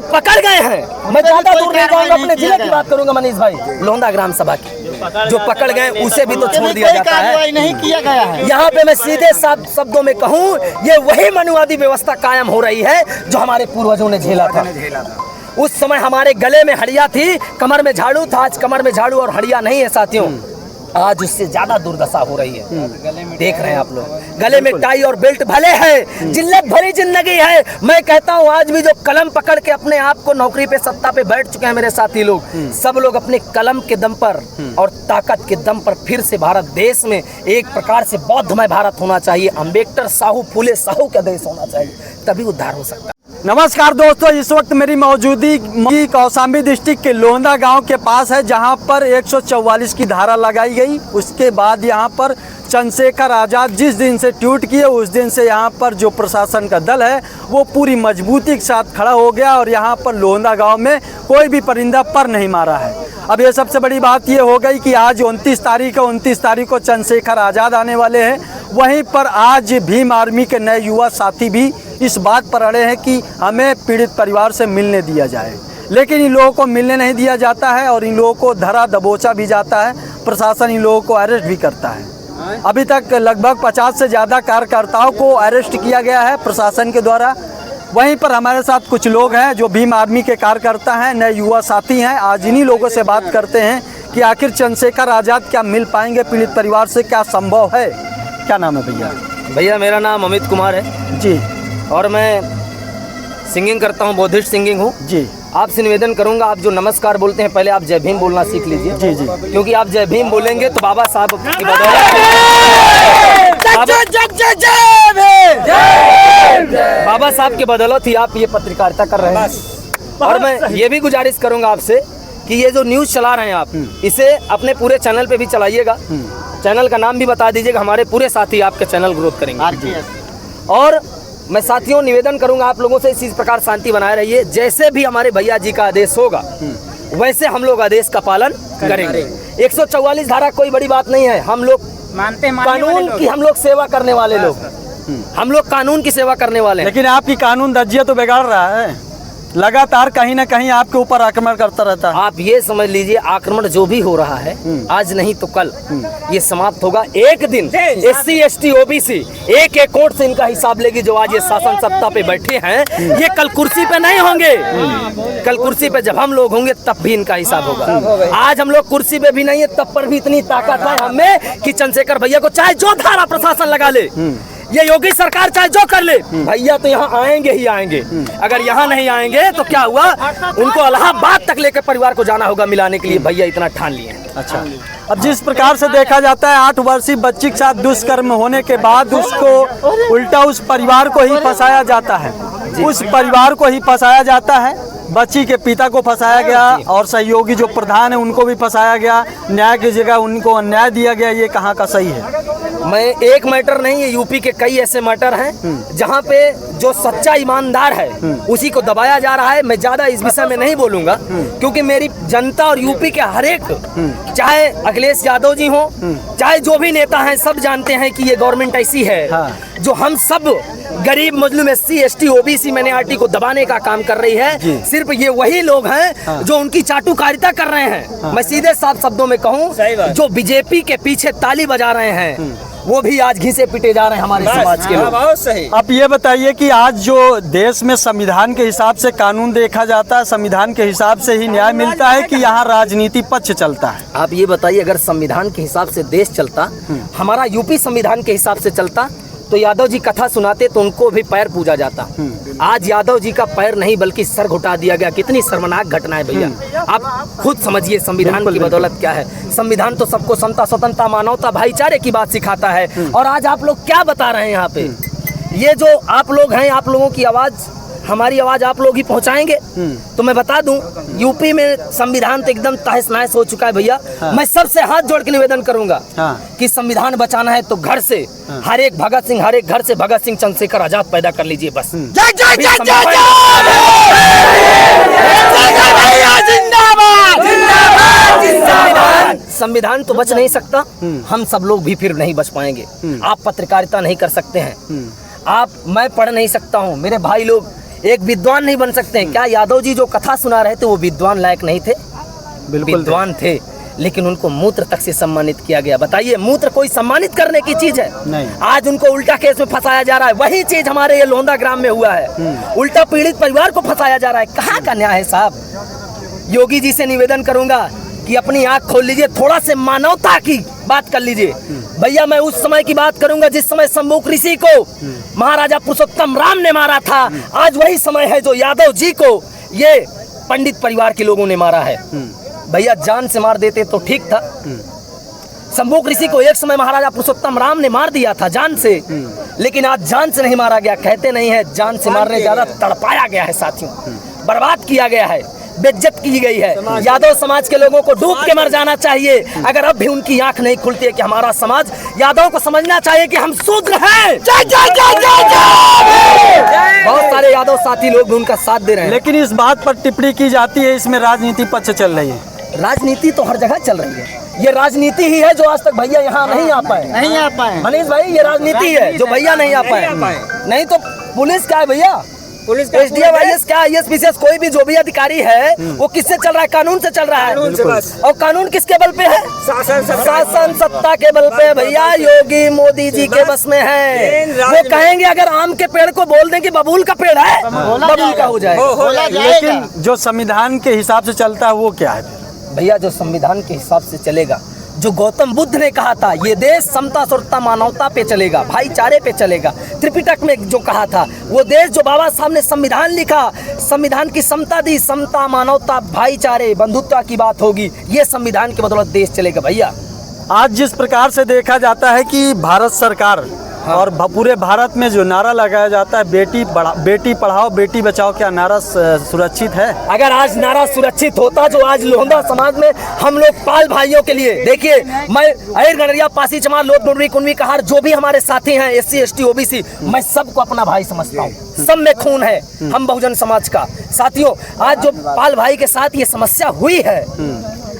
पकड़ गए हैं, मैं ज्यादा दूर नहीं जाऊंगा, अपने जिले की बात करूंगा मनीष भाई, लोहंदा ग्राम सभा की, जो पकड़ गए उसे भी तो छोड़ दिया जाता है, नहीं किया गया है। यहाँ पे मैं सीधे शब्दों में कहूँ, ये वही मनुवादी व्यवस्था कायम हो रही है जो हमारे पूर्वजों ने झेला था। उस समय हमारे गले में हड़िया थी, कमर में झाड़ू था, आज कमर में झाड़ू और हड़िया नहीं है साथियों, आज उससे ज्यादा दुर्दशा हो रही है। देख रहे हैं आप लोग, गले में टाई और बेल्ट भले है, जिल्लत भरी जिंदगी है। मैं कहता हूँ आज भी जो कलम पकड़ के अपने आप को नौकरी पे सत्ता पे बैठ चुके हैं मेरे साथी लोग, सब लोग अपने कलम के दम पर और ताकत के दम पर फिर से भारत देश में एक प्रकार से बौद्धमय भारत होना चाहिए, अम्बेडकर साहू फूले साहू का देश होना चाहिए, तभी उद्धार हो सकता है। नमस्कार दोस्तों, इस वक्त मेरी मौजूदगी कौशाम्बी डिस्ट्रिक्ट के लोहंदा गांव के पास है, जहां पर 144 की धारा लगाई गई। उसके बाद यहां पर चंद्रशेखर आज़ाद जिस दिन से ट्वीट किए उस दिन से यहां पर जो प्रशासन का दल है वो पूरी मजबूती के साथ खड़ा हो गया और यहां पर लोहंदा गांव में कोई भी परिंदा पर नहीं मारा है। अब ये सबसे बड़ी बात ये हो गई कि आज 29 तारीख को चंद्रशेखर आज़ाद आने वाले हैं। वहीं पर आज भीम आर्मी के नए युवा साथी भी इस बात पर अड़े हैं कि हमें पीड़ित परिवार से मिलने दिया जाए, लेकिन इन लोगों को मिलने नहीं दिया जाता है और इन लोगों को धरा दबोचा भी जाता है। प्रशासन इन लोगों को अरेस्ट भी करता है। अभी तक लगभग 50 से ज़्यादा कार्यकर्ताओं को अरेस्ट किया गया है प्रशासन के द्वारा। वहीं पर हमारे साथ कुछ लोग हैं जो भीम आर्मी के कार्यकर्ता हैं, नए युवा साथी हैं। आज इन्हीं लोगों से बात करते हैं कि आखिर चंद्रशेखर आज़ाद क्या मिल पाएंगे पीड़ित परिवार से, क्या संभव है। क्या नाम है भैया? भैया मेरा नाम अमित कुमार है जी, और मैं सिंगिंग करता हूँ, बौद्धिस्ट सिंगिंग हूँ जी। आपसे निवेदन करूंगा, आप जो नमस्कार बोलते हैं पहले आप जय भीम बोलना सीख लीजिए। जी जी, क्योंकि आप जय भीम बोलेंगे तो बाबा साहब की बदौलत, बाबा साहब की बदौलत ही आप ये पत्रकारिता कर रहे हैं। और मैं ये भी गुजारिश करूंगा आपसे कि ये जो न्यूज़ चला रहे हैं आप, इसे अपने पूरे चैनल पे भी चलाइएगा। चैनल का नाम भी बता दीजिएगा, हमारे पूरे साथी आपके चैनल ग्रोथ करेंगे। और मैं साथियों निवेदन करूंगा आप लोगों से इसी प्रकार शांति बनाए रहिए। जैसे भी हमारे भैया जी का आदेश होगा वैसे हम लोग आदेश का पालन करेंगे। 144 धारा कोई बड़ी बात नहीं है, हम लोग मानते हैं कानून की, हम लोग सेवा करने वाले लोग, हम लोग कानून की सेवा करने वाले हैं। लेकिन आपकी कानून दर्जिया तो बिगाड़ रहा है, लगातार कहीं ना कहीं आपके ऊपर आक्रमण करता रहता है। आप ये समझ लीजिए आक्रमण जो भी हो रहा है आज नहीं तो कल ये समाप्त होगा। एक दिन SC ST OBC एक वोट से इनका हिसाब लेगी। जो आज ये शासन सत्ता पे बैठे हैं ये कल कुर्सी पे नहीं होंगे, कल कुर्सी पे जब हम लोग होंगे तब भी इनका हिसाब होगा। आज हम लोग कुर्सी पे भी नहीं है, तब पर भी इतनी ताकत है हमें कि चंद्रशेखर भैया को चाहे जो धारा प्रशासन लगा ले, ये योगी सरकार चाहे जो कर ले, भैया तो यहाँ आएंगे ही आएंगे। अगर यहाँ नहीं आएंगे तो क्या हुआ, उनको इलाहाबाद तक लेकर परिवार को जाना होगा मिलाने के लिए। भैया इतना ठान लिए। अच्छा, अब जिस प्रकार से देखा जाता है 8 वर्षीय बच्ची के साथ दुष्कर्म होने के बाद उसको उल्टा उस परिवार को ही फंसाया जाता है, उस परिवार को ही फंसाया जाता है। बच्ची के पिता को फंसाया गया और सहयोगी जो प्रधान है उनको भी फंसाया गया, न्याय की जगह उनको अन्याय दिया गया। ये कहाँ का सही है? मैं एक मैटर नहीं, ये यूपी के कई ऐसे मैटर हैं जहाँ पे जो सच्चा ईमानदार है उसी को दबाया जा रहा है। मैं ज्यादा इस विषय में नहीं बोलूंगा क्योंकि मेरी जनता और यूपी के हर एक, चाहे अखिलेश यादव जी हो चाहे जो भी नेता हैं, सब जानते हैं कि ये गवर्नमेंट ऐसी है जो हम सब गरीब मजलूम SC ST OBC माइनॉरिटी को दबाने का काम कर रही है। सिर्फ ये वही लोग हैं जो उनकी चाटुकारिता कर रहे हैं। मैं सीधे साफ शब्दों में कहूँ, जो बीजेपी के पीछे ताली बजा रहे हैं वो भी आज घिसे पिटे जा रहे हैं हमारे समाज के लोग। बहुत सही। आप ये बताइए कि आज जो देश में संविधान के हिसाब से कानून देखा जाता है, संविधान के हिसाब से ही न्याय मिलता है कि यहाँ राजनीति पक्ष चलता है? आप ये बताइए, अगर संविधान के हिसाब से देश चलता, हमारा यूपी संविधान के हिसाब से चलता तो यादव जी कथा सुनाते तो उनको भी पैर पूजा जाता। आज यादव जी का पैर नहीं बल्कि सर घुटा दिया गया। कितनी शर्मनाक घटना है भैया, आप खुद समझिए संविधान की बदौलत क्या है। संविधान तो सबको समता, स्वतंत्रता, मानवता, भाईचारे की बात सिखाता है। और आज आप लोग क्या बता रहे हैं यहाँ पे? ये जो आप लोग हैं, आप लोगों की आवाज, हमारी आवाज आप लोग ही पहुंचाएंगे। तो मैं बता दूं, यूपी में संविधान तो एकदम तहस नहस हो चुका है भैया। मैं सबसे हाथ जोड़ के निवेदन करूंगा कि संविधान बचाना है तो घर से हर एक भगत सिंह, हर एक घर से भगत सिंह, चंद्रशेखर आजाद पैदा कर लीजिए बस। संविधान तो बच नहीं सकता, हम सब लोग भी फिर नहीं बच पाएंगे। आप पत्रकारिता नहीं कर सकते हैं, आप, मैं पढ़ नहीं सकता हूँ, मेरे भाई लोग एक विद्वान नहीं बन सकते हैं क्या? यादव जी जो कथा सुना रहे थे वो विद्वान लायक नहीं थे? बिल्कुल विद्वान थे, लेकिन उनको मूत्र तक से सम्मानित किया गया। बताइए, मूत्र कोई सम्मानित करने की चीज है? नहीं। आज उनको उल्टा केस में फंसाया जा रहा है। वही चीज हमारे ये लोहंदा ग्राम में हुआ है। उल्टा पीड़ित परिवार को फंसाया जा रहा है। कहाँ का न्याय है साहब? योगी जी से निवेदन करूंगा कि अपनी आंख खोल लीजिए, थोड़ा से मानवता की बात कर लीजिए। भैया मैं उस समय की बात करूंगा जिस समय शंभू ऋषि को महाराजा पुरुषोत्तम राम ने मारा था। आज वही समय है जो यादव जी को ये पंडित परिवार के लोगों ने मारा है। भैया जान से मार देते तो ठीक था। शंभू ऋषि को एक समय महाराजा पुरुषोत्तम राम ने मार दिया था जान से, लेकिन आज जान से नहीं मारा गया। कहते नहीं है जान से मारने ज्यादा तड़पाया गया है साथियों, बर्बाद किया गया है, बेइज्जत की गई है। यादव समाज के लोगों को डूब के मर जाना चाहिए अगर अब भी उनकी आंख नहीं खुलती है कि हमारा समाज, यादव को समझना चाहिए कि हम शूद्र हैं। बहुत सारे यादव साथी लोग भी उनका साथ दे रहे हैं। लेकिन इस बात पर टिप्पणी की जाती है इसमें राजनीति पक्ष चल रही है। राजनीति तो हर जगह चल रही है। ये राजनीति ही है जो आज तक भैया यहाँ नहीं आ पाए। मनीष भाई, ये राजनीति है जो भैया नहीं आ पाए। नहीं तो पुलिस क्या है भैया? पुलिस SDM IAS क्या IAS PCS कोई भी जो भी अधिकारी है वो किससे चल रहा है? कानून से चल रहा है। और कानून किसके बल पे है? शासन सत्ता के बल पे भैया। योगी मोदी जी के बस में है। वो कहेंगे अगर आम के पेड़ को बोल दें कि बबूल का पेड़ है, बबूल का हो जाए। लेकिन जो संविधान के हिसाब से चलता है वो क्या है भैया? जो संविधान के हिसाब से चलेगा, जो गौतम बुद्ध ने कहा था ये देश समता सुरता मानवता पे चलेगा, भाईचारे पे चलेगा। त्रिपिटक में जो कहा था वो देश, जो बाबा साहब ने संविधान लिखा, संविधान की समता दी, समता मानवता भाईचारे बंधुत्व की बात होगी, ये संविधान के बदौलत देश चलेगा भैया। आज जिस प्रकार से देखा जाता है कि भारत सरकार और पूरे भारत में जो नारा लगाया जाता है बेटी पढ़ाओ बेटी बचाओ, क्या नारा सुरक्षित है? अगर आज नारा सुरक्षित होता जो आज लोहंदा समाज में हम लोग पाल भाइयों के लिए, देखिए मैं अहिर गणरिया पासी चमार लोट डोडरी कुनवी कहार जो भी हमारे साथी हैं SC ST OBC, मैं सबको अपना भाई समझता हूँ। सब में खून है हम बहुजन समाज का। साथियों, आज जो पाल भाई के साथ ये समस्या हुई है,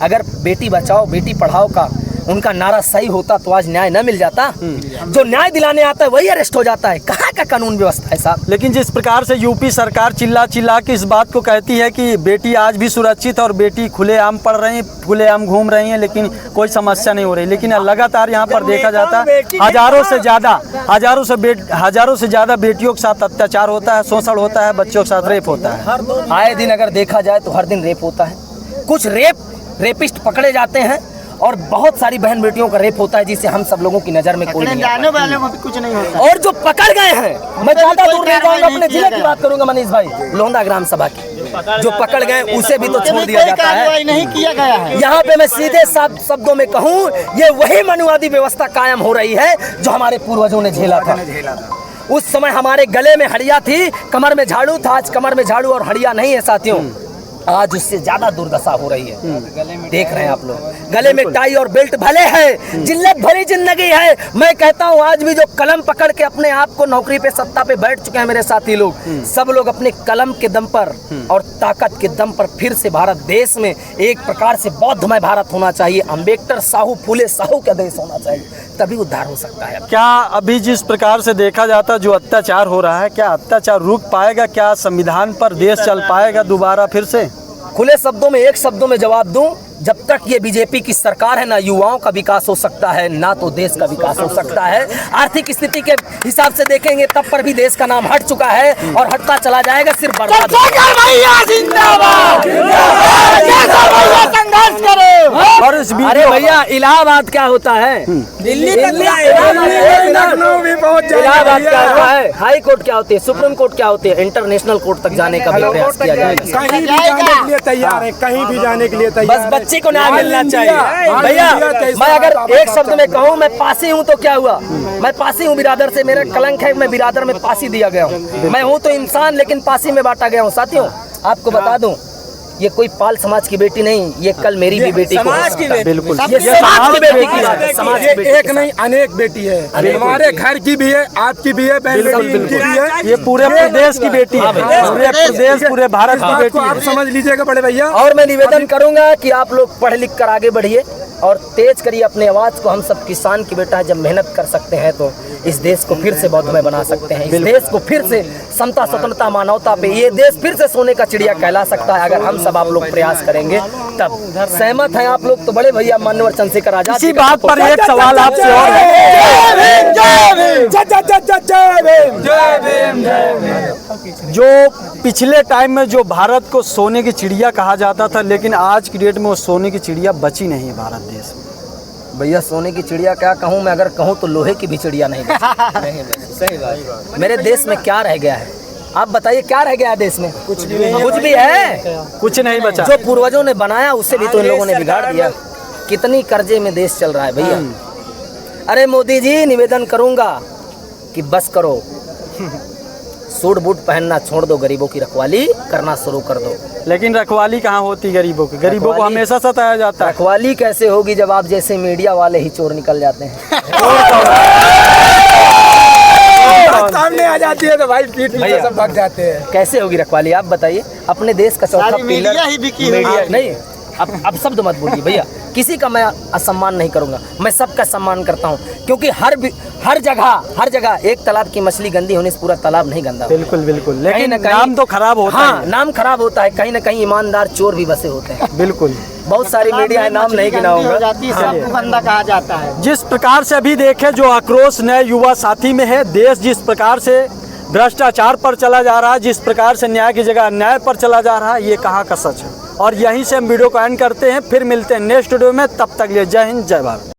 अगर बेटी बचाओ बेटी पढ़ाओ का उनका नारा सही होता तो आज न्याय न मिल जाता। जो न्याय दिलाने आता है वही अरेस्ट हो जाता है। कहाँ का कानून व्यवस्था है साहब? लेकिन जिस प्रकार से यूपी सरकार चिल्ला चिल्ला के इस बात को कहती है कि बेटी आज भी सुरक्षित और बेटी खुलेआम पढ़ रही है, खुलेआम घूम रही है, लेकिन कोई समस्या नहीं हो रही। लेकिन लगातार यहाँ पर देखा जाता है हजारों से ज्यादा बेटियों के साथ अत्याचार होता है, शोषण होता है, बच्चों के साथ रेप होता है। आए दिन अगर देखा जाए तो हर दिन रेप होता है। कुछ रेपिस्ट पकड़े जाते हैं और बहुत सारी बहन बेटियों का रेप होता है जिसे हम सब लोगों की नजर में कोई नहीं जाने वाले को भी कुछ नहीं होता। और जो पकड़ गए हैं, मैं ज्यादा दूर नहीं जाऊंगा, अपने जिले की बात करूंगा मनीष भाई, लोहंदा ग्राम सभा की, जो पकड़ गए उसे भी तो छोड़ दिया जाता है, नहीं किया गया है। यहाँ पे मैं सीधे शब्दों में कहूँ, ये वही मनुवादी व्यवस्था कायम हो रही है जो हमारे पूर्वजों ने झेला था। उस समय हमारे गले में हड़िया थी, कमर में झाड़ू था। आज कमर में झाड़ू और हड़िया नहीं है साथियों, आज उससे ज्यादा दुर्दशा हो रही है। देख रहे हैं आप लोग, गले में टाई और बेल्ट भले है, जिल्लत भरी जिंदगी है। मैं कहता हूँ आज भी जो कलम पकड़ के अपने आप को नौकरी पे सत्ता पे बैठ चुके हैं मेरे साथी लोग, सब लोग अपने कलम के दम पर और ताकत के दम पर फिर से भारत देश में एक प्रकार से बौद्धमय भारत होना चाहिए। अम्बेडकर साहू फूले साहू का देश होना चाहिए, तभी उद्धार हो सकता है। क्या अभी जिस प्रकार से देखा जाता है जो अत्याचार हो रहा है, क्या अत्याचार रुक पाएगा? क्या संविधान पर देश चल पाएगा दोबारा फिर से? खुले शब्दों में एक शब्दों में जवाब दूं, जब तक ये बीजेपी की सरकार है ना युवाओं का विकास हो सकता है ना तो देश का विकास हो सकता है। आर्थिक स्थिति के हिसाब से देखेंगे तब पर भी देश का नाम हट चुका है और हटता चला जाएगा, सिर्फ बर्बाद। और इस अरे भैया इलाहाबाद क्या होता है? इलाहाबाद क्या होता है? हाई कोर्ट क्या होती है? सुप्रीम कोर्ट क्या होती है? इंटरनेशनल कोर्ट तक जाने का भी प्रयास किया जाएगा। कहीं भी जाने के लिए तैयार है, कहीं भी जाने के लिए तैयार है। बस बच्चे को न्याय मिलना चाहिए भैया। मैं अगर एक शब्द में कहूँ, मैं पासी हूँ तो क्या हुआ? मैं पासी हूँ बिरादर से, मेरा कलंक है, मैं बिरादर में पासी दिया गया हूँ। मैं हूँ तो इंसान लेकिन पासी में बांटा गया हूँ। साथियों आपको बता दूं, ये कोई पाल समाज की बेटी नहीं, ये कल मेरी भी बेटी समाज की बेटी। बिल्कुल ये समाज की बेटी की बात है। समाज की बेटी एक नहीं अनेक बेटी है, हमारे घर की भी है, आपकी भी है, बहन बेटी इनकी भी है। ये पूरे प्रदेश की बेटी है, पूरे प्रदेश पूरे भारत की बेटी आप समझ लीजिएगा बड़े भैया। और मैं निवेदन करूंगा कि आप लोग पढ़ लिख कर आगे बढ़िए, और तेज करिए अपने आवाज़ को। हम सब किसान की बेटा जब मेहनत कर सकते हैं तो इस देश को फिर से बौद्धमय बना सकते हैं। इस देश को फिर से समता, स्वतंत्रता, मानवता पे ये देश फिर से सोने का चिड़िया कहला सकता है अगर हम सब आप लोग प्रयास करेंगे तब। सहमत हैं आप लोग तो बड़े भैया माननीय चंद्रशेखर आजाद इसी बात पर एक सवाल आपसे और है। जो पिछले टाइम में जो भारत को सोने की चिड़िया कहा जाता था, लेकिन आज की डेट में वो सोने की चिड़िया बची नहीं है भारत देश में। भैया सोने की चिड़िया क्या कहूँ मैं, अगर कहूँ तो लोहे की भी चिड़िया नहीं बची। नहीं बची, सही बात। मेरे देश में क्या रह गया है आप बताइए, क्या रह गया है देश में? कुछ भी है, कुछ नहीं बचा। जो पूर्वजों ने बनाया उससे भी तो इन लोगों ने बिगाड़ दिया। कितनी कर्जे में देश चल रहा है भैया। अरे मोदी जी निवेदन करूंगा कि बस करो, सूट बूट पहनना छोड़ दो, गरीबों की रखवाली करना शुरू कर दो। लेकिन रखवाली कहाँ होती गरीबों की? गरीबों को हमेशा सताया जाता है। रखवाली कैसे होगी जब आप जैसे मीडिया वाले ही चोर निकल जाते हैं। सामने आ जाती है तो भाई पीठ पीछे सब भाग जाते हैं। कैसे होगी रखवाली आप बताइए? अपने देश का चौथा पिलर मीडिया ही बिकी हुई मीडिया है। नहीं। अब शब्द मत बोलिए भैया, किसी का मैं असम्मान नहीं करूंगा, मैं सबका सम्मान करता हूं क्योंकि हर जगह एक तालाब की मछली गंदी होने से पूरा तालाब नहीं गंदा होता। बिल्कुल बिल्कुल, कहीं लेकिन न कहीं नाम तो खराब होता हाँ, है। नाम खराब होता है। कहीं ना कहीं ईमानदार चोर भी बसे होते हैं। बिल्कुल, बहुत सारी मीडिया है, नाम नहीं गिनाऊंगा। हो जाती है, सबको गंदा कहा जाता है। जिस प्रकार से अभी देखे जो आक्रोश नए युवा साथी में है, देश जिस प्रकार से भ्रष्टाचार पर चला जा रहा है, जिस प्रकार से न्याय की जगह अन्याय पर चला जा रहा है, ये कहाँ का सच है। और यहीं से हम वीडियो को एंड करते हैं, फिर मिलते हैं नेक्स्ट वीडियो में। तब तक लिए जय हिंद, जय भारत।